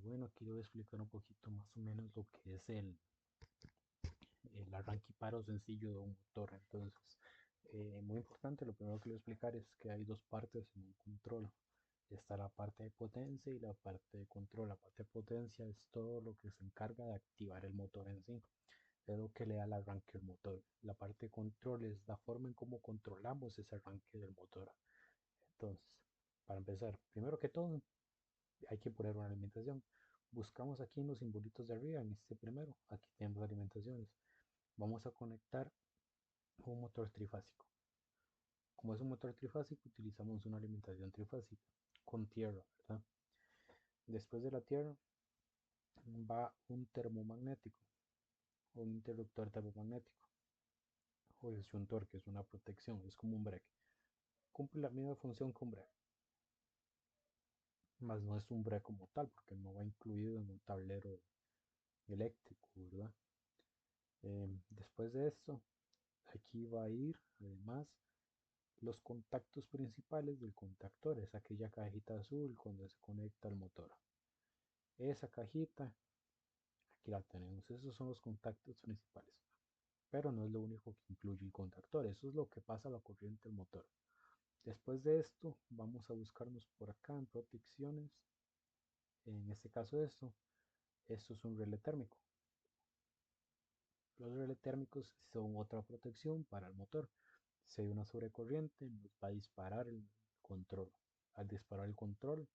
Bueno, aquí le voy a explicar un poquito más o menos lo que es el arranque y paro sencillo de un motor. Entonces, muy importante, lo primero que le voy a explicar es que hay dos partes en un control. Está la parte de potencia y la parte de control. La parte de potencia es todo lo que se encarga de activar el motor en sí. Es lo que le da el arranque al motor. La parte de control es la forma en cómo controlamos ese arranque del motor. Entonces, para empezar, primero que todo, hay que poner una alimentación. Buscamos aquí en los simbolitos de arriba, en este primero, aquí tenemos alimentaciones. Vamos a conectar un motor trifásico. Como es un motor trifásico, utilizamos una alimentación trifásica con tierra, ¿verdad? Después de la tierra va un termomagnético, un interruptor termomagnético, o disyuntor, que es una protección, es como un break. Cumple la misma función que un break, más no es un break como tal, porque no va incluido en un tablero eléctrico, ¿verdad? Después de esto, aquí va a ir además los contactos principales del contactor, es aquella cajita azul cuando se conecta al motor. Esa cajita, aquí la tenemos, esos son los contactos principales. Pero no es lo único que incluye el contactor, eso es lo que pasa a la corriente del motor. Después de esto, vamos a buscarnos por acá en protecciones. En este caso esto es un relé térmico. Los relés térmicos son otra protección para el motor. Si hay una sobrecorriente, nos va a disparar el control. Al disparar el control,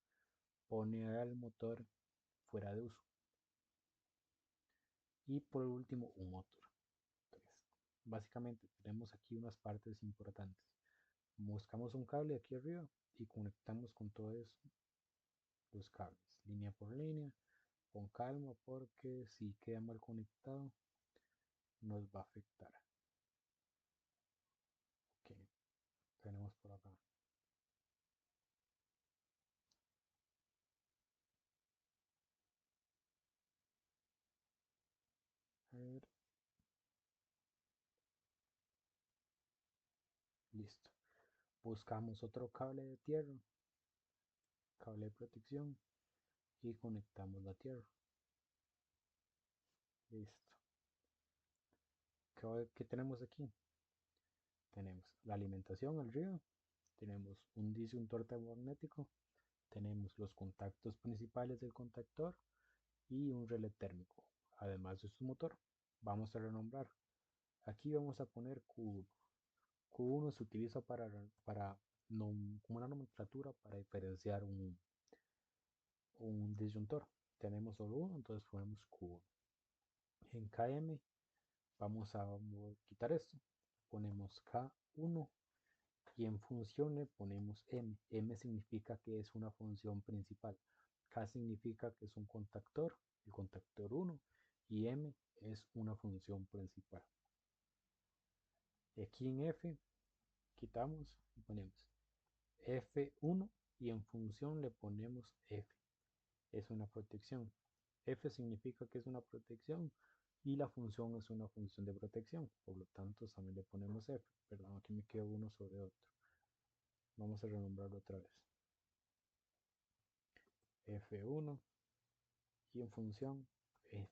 pone al motor fuera de uso. Y por último, un motor. Entonces, básicamente tenemos aquí unas partes importantes. Buscamos un cable aquí arriba y conectamos con todo eso los cables, línea por línea, con calma porque si queda mal conectado nos va a afectar. Ok, tenemos por acá. A ver, listo. Buscamos otro cable de tierra, cable de protección y conectamos la tierra. Listo. ¿Qué tenemos aquí? Tenemos la alimentación al río, tenemos un disyuntor termomagnético, tenemos los contactos principales del contactor y un relé térmico, además de su motor. Vamos a renombrar. Aquí vamos a poner Q1. Q1 se utiliza como una nomenclatura para diferenciar un disyuntor. Tenemos solo uno, entonces ponemos Q1. En KM vamos a quitar esto, ponemos K1 y en función le ponemos M. M significa que es una función principal. K significa que es un contactor, el contactor 1, y M es una función principal. Aquí en F quitamos y ponemos F1 y en función le ponemos F. Es una protección. F significa que es una protección y la función es una función de protección. Por lo tanto, también le ponemos F. Perdón, aquí me quedo uno sobre otro. Vamos a renombrarlo otra vez. F1 y en función F.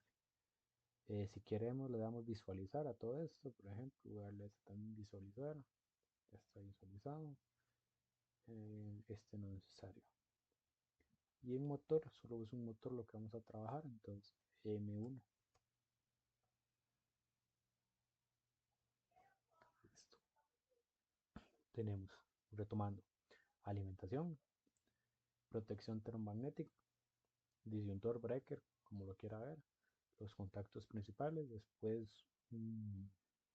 Si queremos le damos visualizar a todo esto, por ejemplo, voy a darle también visualizar, ya está visualizado, este no es necesario. Y en motor, solo es un motor lo que vamos a trabajar, entonces M1, listo. Tenemos, retomando, alimentación, protección termomagnética, disyuntor breaker, como lo quiera ver, los contactos principales, después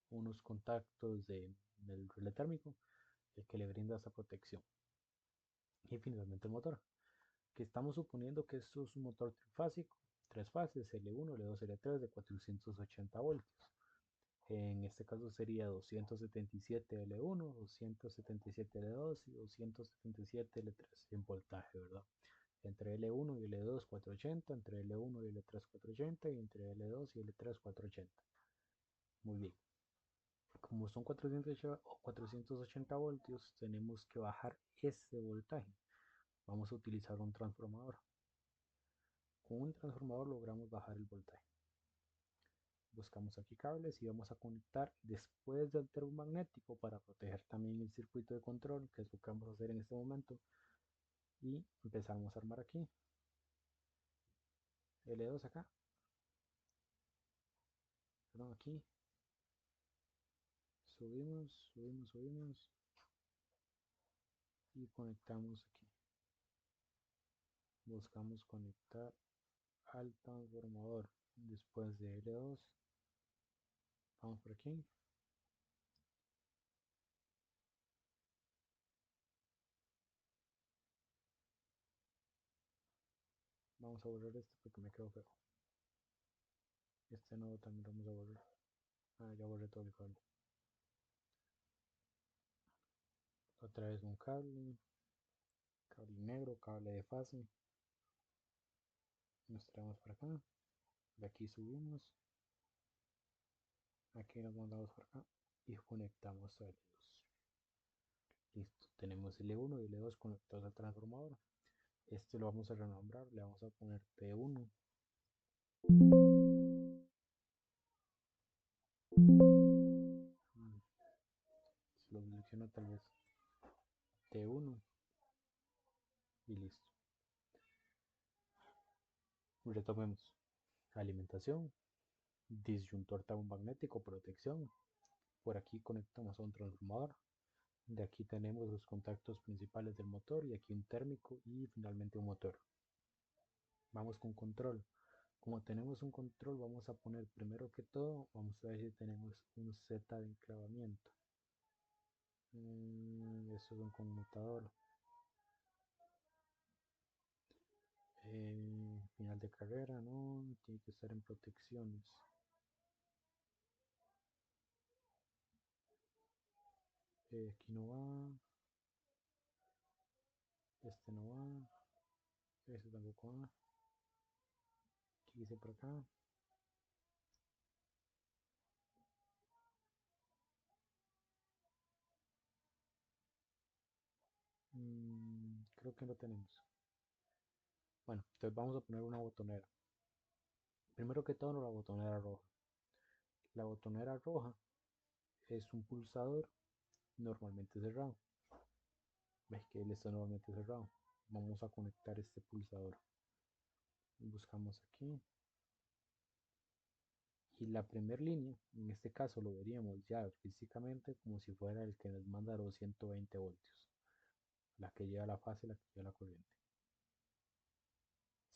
unos contactos del relé térmico, el que le brinda esa protección. Y finalmente el motor, que estamos suponiendo que esto es un motor trifásico, tres fases, L1, L2, L3 de 480 voltios. En este caso sería 277 L1, 277 L2 y 277 L3 en voltaje, ¿verdad? Entre L1 y L2 480, entre L1 y L3 480 y entre L2 y L3 480. Muy bien. Como son 480 voltios, tenemos que bajar ese voltaje. Vamos a utilizar un transformador. con un transformador logramos bajar el voltaje. Buscamos aquí cables y vamos a conectar después del termomagnético para proteger también el circuito de control, que es lo que vamos a hacer en este momento. Y empezamos a armar aquí L2 acá, perdón, aquí subimos y conectamos aquí. Buscamos conectar al transformador después de L2. Vamos por aquí. Vamos a borrar este porque me quedó feo. Este nodo también lo vamos a borrar. Ya borré todo el cable. Otra vez un cable negro, cable de fase. Nos traemos para acá. De aquí subimos. Aquí nos mandamos para acá y conectamos a L2. Listo, tenemos L1 y L2 conectados al transformador. Este lo vamos a renombrar, le vamos a poner T1. Si lo selecciono tal vez T1 y listo. Retomemos. Alimentación, disyuntor termomagnético, protección. Por aquí conectamos a un transformador. De aquí tenemos los contactos principales del motor y aquí un térmico y finalmente un motor. Vamos con control. Como tenemos un control, vamos a poner primero que todo, vamos a ver si tenemos un Z de enclavamiento. Eso es un conmutador. Final de carrera, no, tiene que estar en protecciones. Aquí no va. Este no va. Este tampoco va. Aquí dice por acá. Creo que lo tenemos. Bueno, entonces vamos a poner una botonera. Primero que todo, la botonera roja. La botonera roja es un pulsador normalmente cerrado. Ves que él está normalmente cerrado. Vamos a conectar este pulsador. Buscamos aquí. Y la primera línea, en este caso lo veríamos ya físicamente como si fuera el que nos manda los 120 voltios. La que lleva la fase, la que lleva la corriente.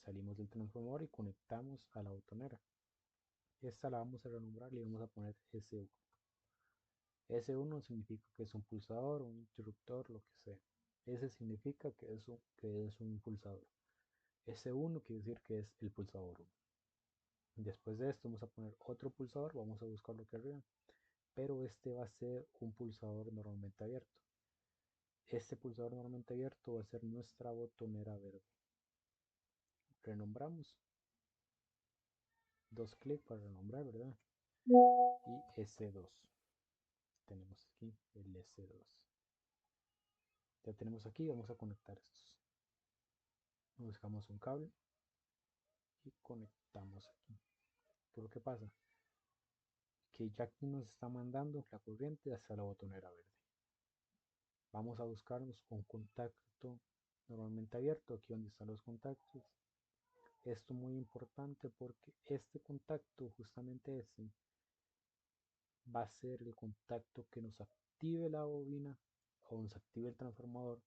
Salimos del transformador y conectamos a la botonera. Esta la vamos a renombrar y vamos a poner S1. S1 significa que es un pulsador, un interruptor, lo que sea. S significa que es un pulsador. S1 quiere decir que es el pulsador 1. Después de esto vamos a poner otro pulsador, vamos a buscarlo aquí arriba, pero este va a ser un pulsador normalmente abierto. Este pulsador normalmente abierto va a ser nuestra botonera verde. Renombramos. Dos clics para renombrar, ¿verdad? Y S2. Tenemos aquí el S2. Ya tenemos aquí, vamos a conectar estos. Buscamos un cable y conectamos aquí. ¿Por qué pasa? Que ya aquí nos está mandando la corriente hacia la botonera verde. Vamos a buscarnos un contacto normalmente abierto, aquí donde están los contactos. Esto es muy importante porque este contacto, justamente este, va a ser el contacto que nos active la bobina o nos active el transformador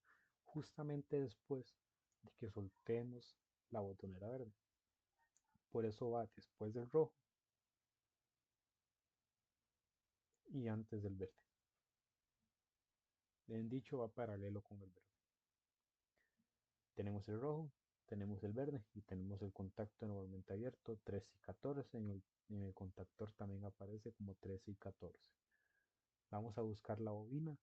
justamente después de que soltemos la botonera verde. Por eso va después del rojo y antes del verde. Bien dicho, va paralelo con el verde. Tenemos el rojo, tenemos el verde y tenemos el contacto normalmente abierto 13 y 14. En el contactor también aparece como 13 y 14. Vamos a buscar la bobina.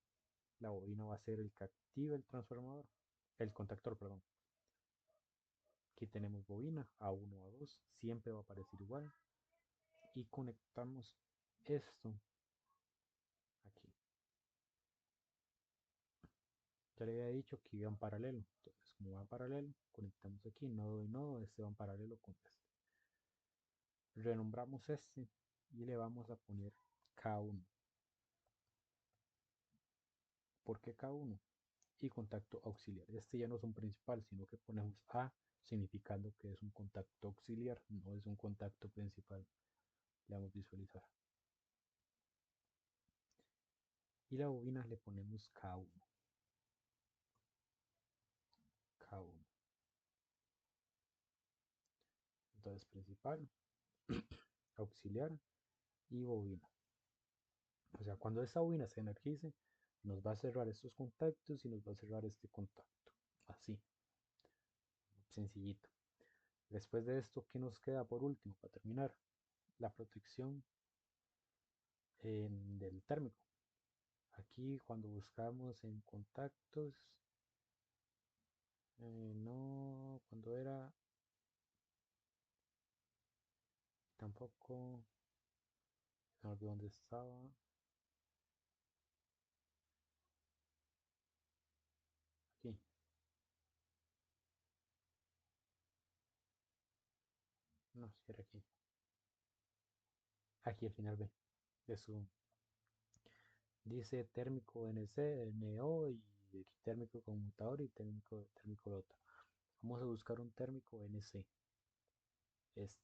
La bobina va a ser el que active el transformador, el contactor, perdón. Aquí tenemos bobina A1, A2, siempre va a aparecer igual. Y conectamos esto aquí. Ya le había dicho que iba en paralelo, entonces Entonces, como va en paralelo, conectamos aquí nodo y nodo, este va en paralelo con este. Renombramos este y le vamos a poner K1. ¿Por qué K1? Y contacto auxiliar. Este ya no es un principal, sino que ponemos A, significando que es un contacto auxiliar, no es un contacto principal. Le damos visualizar. Y la bobina le ponemos K1. K1. Entonces principal, auxiliar y bobina. O sea, cuando esta bobina se energice, nos va a cerrar estos contactos y nos va a cerrar este contacto. Así, sencillito. Después de esto, ¿qué nos queda por último para terminar? La protección del térmico. Aquí cuando buscamos en contactos, no, cuando era, tampoco, no olvidé dónde estaba. Aquí, no, si era aquí. Aquí al final B, de su, dice térmico NC, NO y aquí térmico conmutador y térmico lota. Vamos a buscar un térmico NC, este.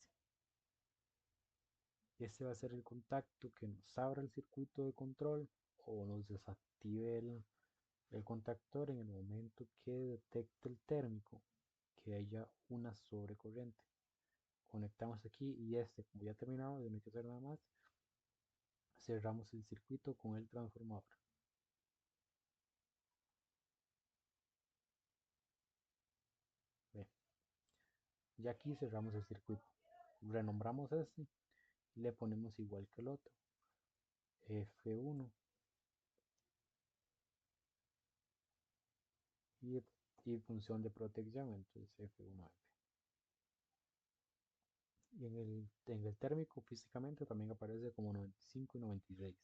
Este va a ser el contacto que nos abra el circuito de control o nos desactive el contactor en el momento que detecte el térmico que haya una sobrecorriente. Conectamos aquí y este, como ya terminado, no hay que hacer nada más, cerramos el circuito con el transformador. Bien. Y aquí cerramos el circuito. Renombramos este y le ponemos igual que el otro. F1 y, y función de protección, entonces F1F. Y en el térmico físicamente también aparece como 95 y 96.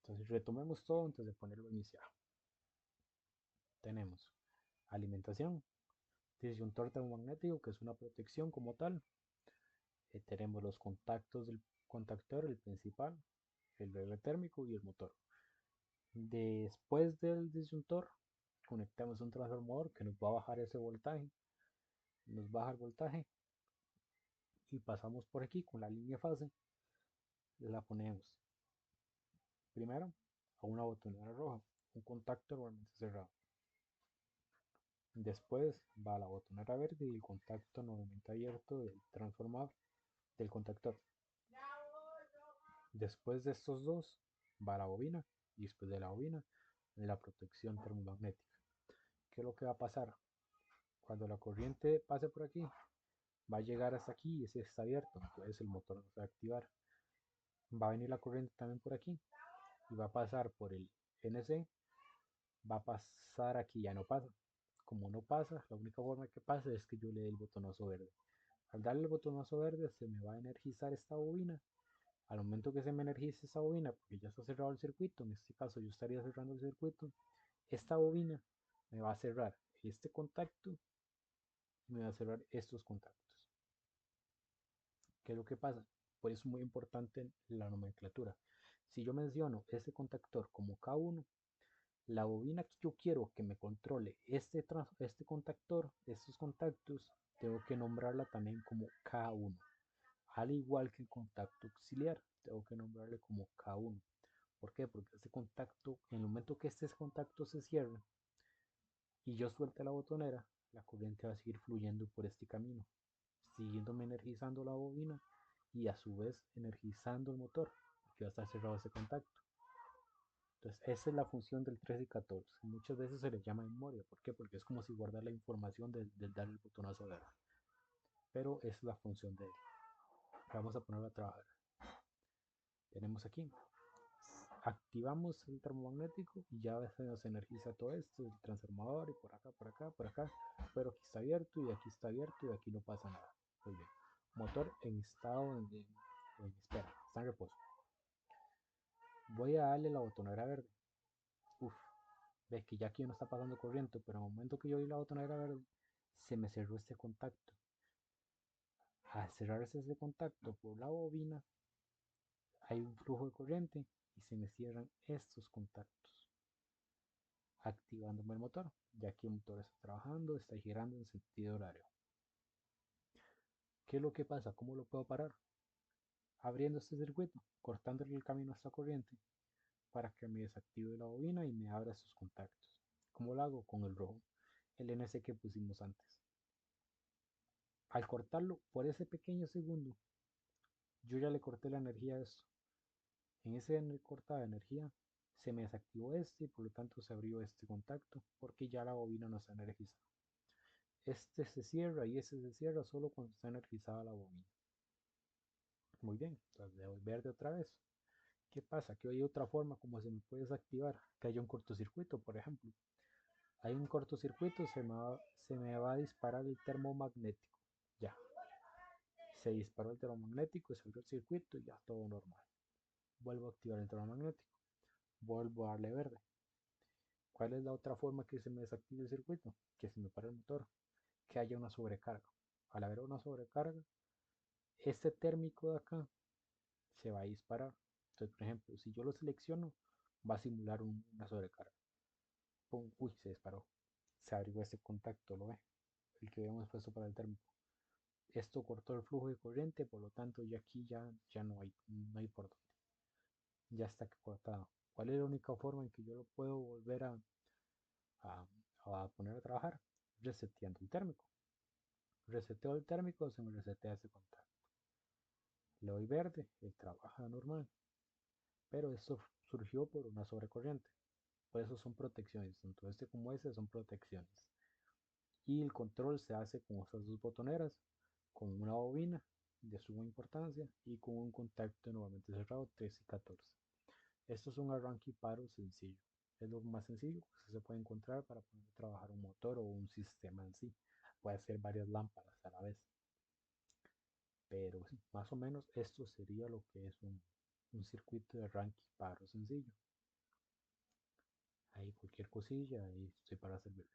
Entonces retomemos todo antes de ponerlo iniciado. Tenemos alimentación, disyuntor termomagnético, que es una protección como tal. Tenemos los contactos del contactor, el principal, el relé térmico y el motor. Después del disyuntor, conectamos un transformador que nos va a bajar ese voltaje. Nos baja el voltaje y pasamos por aquí con la línea fase. La ponemos primero a una botonera roja, un contacto normalmente cerrado. Después va a la botonera verde y el contacto normalmente abierto del transformador, del contactor. Después de estos dos va la bobina y después de la bobina la protección termomagnética. ¿Qué es lo que va a pasar? Cuando la corriente pase por aquí, va a llegar hasta aquí y ese está abierto, entonces el motor no se va a activar. Va a venir la corriente también por aquí y va a pasar por el NC, va a pasar aquí, ya no pasa. Como no pasa, la única forma que pase es que yo le dé el botonazo verde. Al darle el botonazo verde se me va a energizar esta bobina. Al momento que se me energice esta bobina, porque ya está cerrado el circuito, en este caso yo estaría cerrando el circuito, esta bobina me va a cerrar este contacto y me va a cerrar estos contactos. ¿Qué es lo que pasa? Por eso es muy importante la nomenclatura. Si yo menciono este contactor como K1, la bobina que yo quiero que me controle este contactor, estos contactos, tengo que nombrarla también como K1. Al igual que el contacto auxiliar, tengo que nombrarle como K1. ¿Por qué? Porque este contacto, en el momento que este contacto se cierre y yo suelte la botonera, la corriente va a seguir fluyendo por este camino, siguiéndome energizando la bobina y a su vez energizando el motor, porque va a estar cerrado ese contacto. Entonces, esa es la función del 13 y 14. Muchas veces se le llama memoria. ¿Por qué? Porque es como si guardar la información del dar el botonazo verde. Pero es la función de él. Vamos a ponerlo a trabajar. Tenemos aquí. Activamos el termomagnético y ya se nos energiza todo esto, el transformador y por acá, por acá, por acá. Pero aquí está abierto y aquí está abierto y aquí no pasa nada. Muy bien. Motor en estado en espera. Está en reposo. Voy a darle la botonera verde. Uf, Ve que ya aquí no está pasando corriente, pero en el momento que yo vi la botonera verde, se me cerró este contacto. Al cerrarse ese contacto por la bobina, hay un flujo de corriente y se me cierran estos contactos, activándome el motor. Ya que el motor está trabajando, está girando en sentido horario. ¿Qué es lo que pasa? ¿Cómo lo puedo parar? Abriendo este circuito, cortándole el camino a esta corriente para que me desactive la bobina y me abra estos contactos. ¿Cómo lo hago? Con el rojo, el NC que pusimos antes. Al cortarlo por ese pequeño segundo, yo ya le corté la energía a esto. En ese cortada de energía se me desactivó este y por lo tanto se abrió este contacto porque ya la bobina no está energizada. Este se cierra y este se cierra solo cuando está energizada la bobina. Muy bien, entonces le doy verde otra vez. ¿Qué pasa? Que hay otra forma como se me puede desactivar, que haya un cortocircuito, por ejemplo. Hay un cortocircuito, se me va a disparar el termomagnético. Ya, se disparó el termomagnético, se abrió el circuito y ya todo normal. Vuelvo a activar el termomagnético, vuelvo a darle verde. ¿Cuál es la otra forma que se me desactive el circuito? Que se me pare el motor, que haya una sobrecarga. Al haber una sobrecarga, este térmico de acá se va a disparar. Entonces, por ejemplo, si yo lo selecciono, va a simular una sobrecarga. Pum, uy, se disparó. Se abrió este contacto, ¿lo ve? El que habíamos puesto para el térmico. Esto cortó el flujo de corriente, por lo tanto, ya aquí ya no hay por dónde. Ya está cortado. ¿Cuál es la única forma en que yo lo puedo volver a, a poner a trabajar? Reseteando el térmico. Reseteo el térmico, se me resetea ese contacto. Le doy verde, él trabaja normal. Pero esto surgió por una sobrecorriente. Por eso son protecciones. Tanto este como este son protecciones. Y el control se hace con estas dos botoneras, con una bobina de suma importancia y con un contacto nuevamente cerrado 13 y 14. Esto es un arranque y paro sencillo. Es lo más sencillo que se puede encontrar para poder trabajar un motor o un sistema en sí. Puede ser varias lámparas a la vez. Pero sí, más o menos esto sería lo que es un circuito de arranque y paro sencillo. Ahí cualquier cosilla, ahí estoy para servir.